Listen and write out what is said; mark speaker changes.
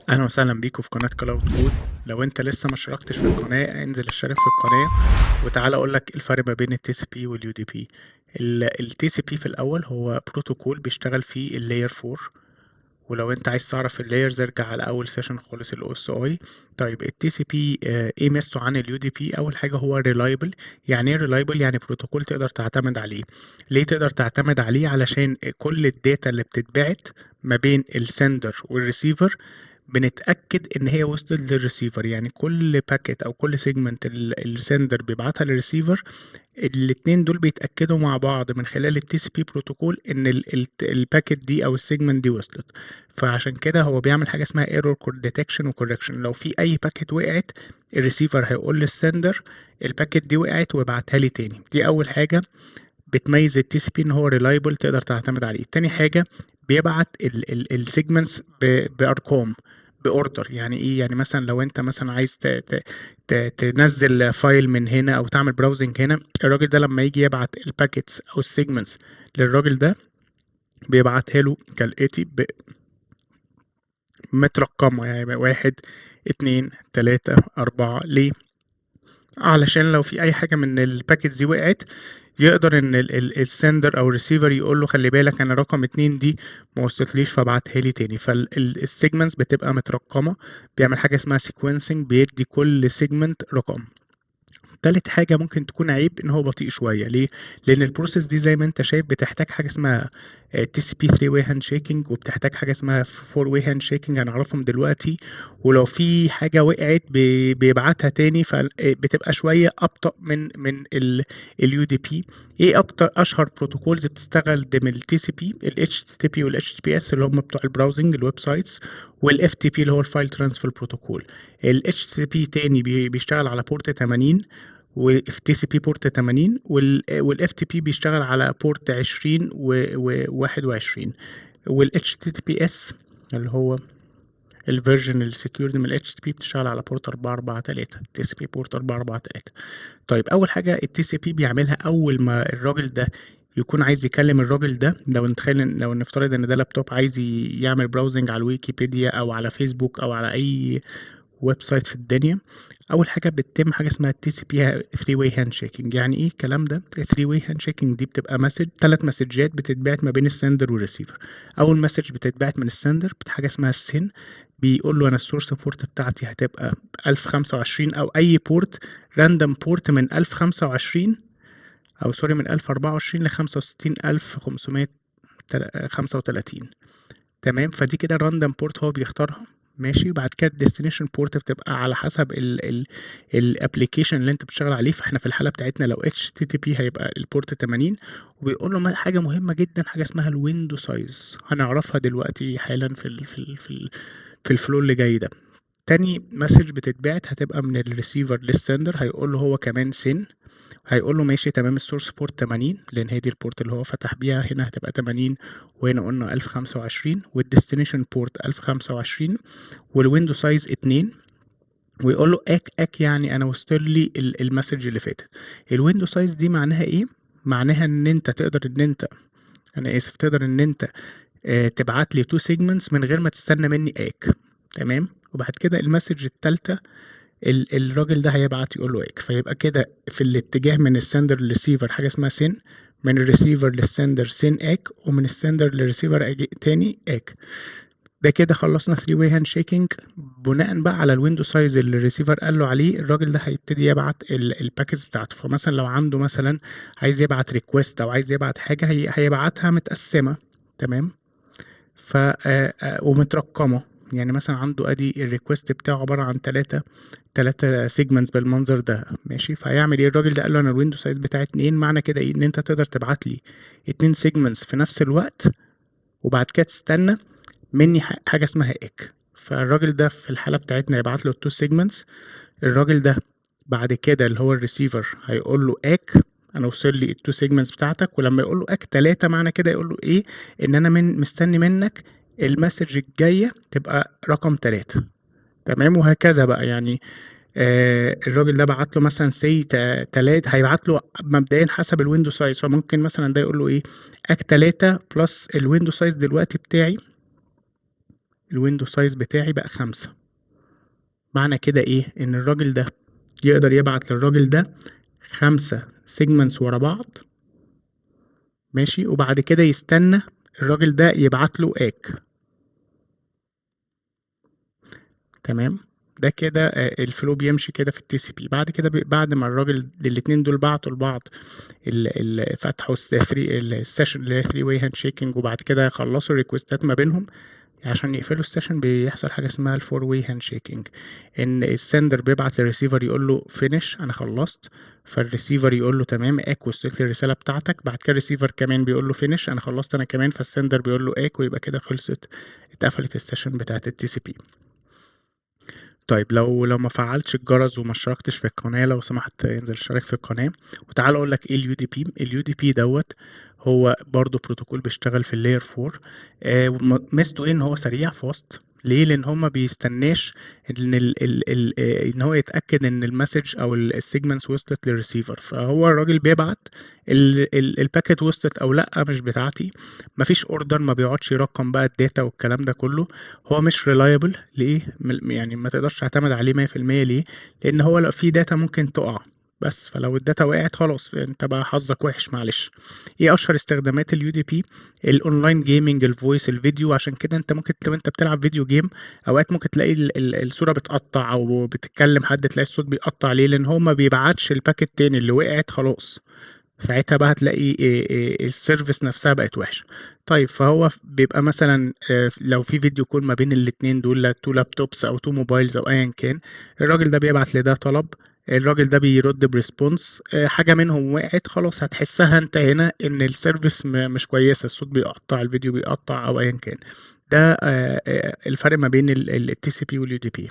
Speaker 1: اهلا وسهلا بيكم في قناة كلاود كود. لو انت لسه ما اشتركتش في القناة انزل اشترك في القناة وتعالى اقول لك الفرق ما بين التي سي بي واليو دي بي. التي سي بي في الاول هو بروتوكول بيشتغل فيه اللاير 4، ولو انت عايز تعرف اللايرز ارجع على اول سيشن خالص الاو اس اي. طيب التي سي بي ايه ميزته عن اليو دي بي؟ اول حاجه هو ريلايبل. يعني ايه ريلايبل؟ يعني بروتوكول تقدر تعتمد عليه. ليه تقدر تعتمد عليه؟ علشان كل الداتا اللي بتتبعت ما بين السندر والريسيفر بنتأكد إن هي وصلت للريسيفر. يعني كل باكيت أو كل سيجمنت السندر بيبعتها للريسيفر، الاتنين دول بيتأكدوا مع بعض من خلال التي سي بي بروتوكول إن الباكيت دي أو السيجمنت دي وصلت. فعشان كده هو بيعمل حاجة اسمها ايرور ديتكشن وكوركشن. لو في أي باكيت وقعت الريسيفر هيقول للسندر الباكيت دي وقعت وابعتها لي تاني. دي أول حاجة بتميز التي سي بي ان هو ريلايبل تقدر تعتمد عليه. تاني حاجه بيبعت السيجمنتس بارقام باوردر. يعني ايه؟ يعني مثلا لو انت مثلا عايز تنزل فايل من هنا او تعمل براوزنج هنا، الراجل ده لما يجي يبعت الباكيتس او السيجمنتس للراجل ده بيبعتها له كالاتي مترقمه. يعني واحد اتنين تلاتة أربعة. ليه؟ علشان لو في أي حاجة من الباكيتس دي وقعت يقدر ان السندر او الريسيفر يقول له خلي بالك انا رقم اتنين دي ما وصلتليش فابعتها لي تاني. فالسيجمنتس بتبقى مترقمه. بيعمل حاجه اسمها سيكونسنج، بيدي كل سيجمنت رقم. تالت حاجة ممكن تكون عيب إن هو بطيء شوية. ليه؟ لأن البروسيس دي زي ما أنت شايف بتحتاج حاجة اسمها تي سي بي 3 واي هاند شيكنج، وبتحتاج حاجة اسمها 4 واي هاند شيكنج هنعرفهم دلوقتي. ولو في حاجة وقعت بيبعتها تاني، فبتبقى شوية أبطأ من اليو دي بي. إيه أكتر أشهر بروتوكولز بتستخدم التي سي بي؟ ال HTTP وال HTTPS اللي هم بتوع البراوزنج الويب سايتس، وال FTP اللي هو الفايل ترانسفير بروتوكول. ال HTTP تاني بيشتغل على بورت 80، وفي تي سي بي بورت 80، والاف تي بي بيشتغل على بورت 20 و21. والاتش تي تي بي اس اللي هو الفيرجن السكيورد من الاتش تي بي بتشتغل على بورت 443. تي سي بي بورت 443. طيب اول حاجه التي سي بي بيعملها اول ما الراجل ده يكون عايز يكلم الراجل ده، لو نتخيل لو نفترض ان ده لابتوب عايز يعمل براوزنج على الويكيبيديا او على فيسبوك او على اي ويب سايت في الدنيا، اول حاجه بتتم حاجه اسمها تي سي بي 3 واي هاند شيكنج. يعني ايه الكلام ده؟ 3 واي هاند شيكنج دي بتبقى ثلاث مسجات بتتبعت ما بين السندر والريسيفر. اول مسج بتتبعت من السندر بحاجه اسمها السن، بيقول له انا السورس بورت بتاعتي هتبقى 1025 او اي بورت راندوم بورت من 1025 او سوري من 1024 ل 65535. تمام، فدي كده راندوم بورت هو بيختارها. ماشي، وبعد كده الديستنيشن بورت بتبقى على حسب الابلكيشن اللي انت بتشتغل عليه. فاحنا في الحاله بتاعتنا لو اتش تي تي بي هيبقى البورت 80. وبيقول له حاجه مهمه جدا، حاجه اسمها الويندو سايز هنعرفها دلوقتي حالا في الفلو اللي جاي ده. تاني مسج بتتبعت هتبقى من الريسيفر للسندر، هيقول له هو كمان سن، هيقول له ماشي تمام السورس بورت 80 لان هي دي البورت اللي هو فتح بيها، هنا هتبقى 80 وهنا قلنا 1025، والديستنيشن بورت 1025، والويندو سايز 2. ويقول له اك يعني انا وصل لي المسج اللي فاتت. الويندو سايز دي معناها ايه؟ معناها ان انت تقدر ان انت، انا اسف، تقدر ان انت تبعت لي تو سيجمنتس من غير ما تستنى مني اك. تمام، وبعد كده المسج الثالثه الراجل ده هيبعت يقول له اك. فيبقى كده في الاتجاه من السندر للريسيفر حاجه اسمها سن، من الريسيفر للسندر سن اك، ومن السندر للريسيفر تاني اك. ده كده خلصنا 3 واي هاند شيكينج. بناء بقى على الويندو سايز اللي الريسيفر قال له عليه، الراجل ده هيبتدي يبعت الباكيتس بتاعته. فمثلا لو عنده مثلا عايز يبعت ريكويست او عايز يبعت حاجه، هيبعتها متقسمه. تمام، ف ومترقمه. يعني مثلا عنده ادي الريكوست بتاعه عباره عن ثلاثة سيجمنتس بالمنظر ده. ماشي، فهيعمل ايه الراجل ده؟ قال له انا الويندو سايز بتاعي 2. معنى كده ايه؟ ان انت تقدر تبعت لي 2 سيجمنتس في نفس الوقت، وبعد كده تستنى مني حاجه اسمها اك. فالراجل ده في الحاله بتاعتنا يبعت له 2 سيجمنتس. الراجل ده بعد كده اللي هو الريسيفر هيقول له اك انا وصل لي التو سيجمنتس بتاعتك. ولما يقول له اك 3 معنى كده يقول له ايه؟ ان انا مستني منك المسج الجايه تبقى رقم 3. تمام، وهكذا بقى. يعني الراجل ده بعت له مثلا سي تلات، هيبعت له مبدئيا حسب الويندو سايز. فممكن مثلا ده يقول له ايه؟ اك 3 بلس الويندو سايز دلوقتي بتاعي الويندو سايز بتاعي بقى 5. معنى كده ايه؟ ان الراجل ده يقدر يبعت للراجل ده 5 سيجمنتس ورا بعض، ماشي، وبعد كده يستنى الراجل ده يبعت له اك. تمام. ده كده الفلو بيمشي كده في التي سي بي. بعد كده بعد ما الاتنين دول بعتوا لبعض فتحوا السيشن اللي هي 3 واي هاند شيكنج، وبعد كده خلصوا الريكوستات ما بينهم، عشان يقفلوا السيشن بيحصل حاجه اسمها الفور واي هاند شيكنج، ان السندر بيبعت للريسيفر يقول له فينيش انا خلصت، فالريسيفر يقول له تمام اك وصلت لي الرساله بتاعتك، بعد كده الريسيفر كمان بيقول له فينيش انا خلصت انا كمان، فالسندر بيقول له اك، ويبقى كده خلصت اتقفلت السيشن بتاعت التي سي بي. طيب لو ما فعلتش الجرس وما اشتركتش في القناه، لو سمحت انزل اشترك في القناه. وتعال اقول لك ايه اليو دي بي. اليو دي بي دوت هو برضو بروتوكول بيشتغل في اللاير 4. ميزته ايه؟ ان هو سريع فاست. ليه؟ لان هو ما بيستناش ان ان هو يتاكد ان المسج او السيجمنتس وصلت للريسيفر، فهو الراجل بيبعت الباكيت وصلت او لا مش بتاعتي. مفيش اوردر، ما بيقعدش يرقم بقى الداتا والكلام ده كله. هو مش ريلايبل. ليه؟ يعني ما تقدرش تعتمد عليه 100%. ليه؟ لان هو لو في داتا ممكن تقع بس، فلو الداتا وقعت خلاص انت بقى حظك وحش معلش. ايه اشهر استخدامات اليو دي بي؟ الاونلاين جيمنج، الفويس، الفيديو. عشان كده انت ممكن لو انت بتلعب فيديو جيم اوقات ممكن تلاقي الصوره بتقطع، او بتتكلم حد تلاقي الصوت بيقطع. ليه؟ لان هو ما بيبعتش الباكت تاني اللي وقعت خلاص. ساعتها بقى هتلاقي السيرفيس نفسها بقت وحشه. طيب فهو بيبقى مثلا لو في فيديو كول ما بين الاتنين دول، تو لابتوبس او تو موبايلز او ايا كان، الراجل ده بيبعت لده طلب، الراجل ده بيرد بريسبونس، حاجه منهم وقعت خلاص هتحسها انت هنا ان السيرفيس مش كويسه، الصوت بيقطع، الفيديو بيقطع او ايا كان. ده الفرق ما بين التي سي بي واليو دي بي.